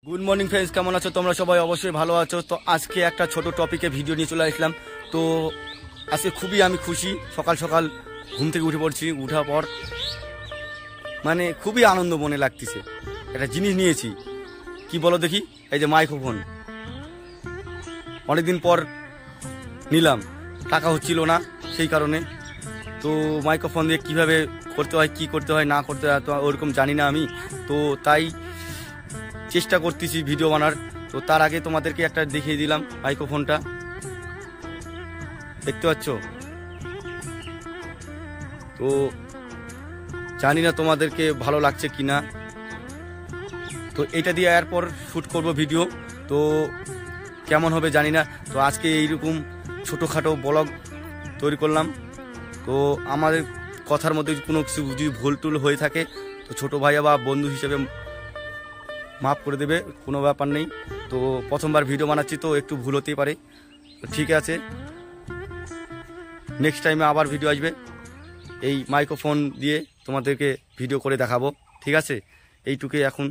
Good morning friends, কেমন আছো তোমরা? সবাই অবশ্যই ভালো আছো। তো আজকে একটা ছোট টপিকে ভিডিও নিয়ে চলে আসলাম। তো আজকে খুবই আমি খুশি। সকাল সকাল ঘুম থেকে উঠে পড়ছি, উঠার পর মানে খুবই আনন্দ মনে লাগতেছে। একটা জিনিস নিয়েছি, কি বলো দেখি, এই যে মাইক্রোফোন। অনেকদিন পর নিলাম, টাকা হচ্ছিল না সেই কারণে। তো মাইক্রোফোন দিয়ে কীভাবে করতে হয়, কি করতে হয় না করতে হয় তো ওরকম জানি না আমি। তো তাই চেষ্টা করতেছি ভিডিও বানার। তো তার আগে তোমাদেরকে একটা দেখিয়ে দিলাম মাইক্রোফোনটা, দেখতে পাচ্ছ? তো জানি না তোমাদেরকে ভালো লাগছে কি না। তো এটা দিয়ে এরপর শ্যুট করব ভিডিও, তো কেমন হবে জানি না। তো আজকে এইরকম ছোটোখাটো ব্লগ তৈরি করলাম। তো আমাদের কথার মধ্যে কোনো কিছু যদি ভুল টুল হয়ে থাকে তো ছোটো ভাই বা বন্ধু হিসেবে মাফ করে দেবে, কোনো ব্যাপার নেই। তো প্রথমবার ভিডিও বানাচ্ছি তো একটু ভুল হতেই পারে, তো ঠিক আছে। নেক্সট টাইমে আবার ভিডিও আসবে, এই মাইক্রোফোন দিয়ে তোমাদেরকে ভিডিও করে দেখাবো, ঠিক আছে? এইটুকুই এখন।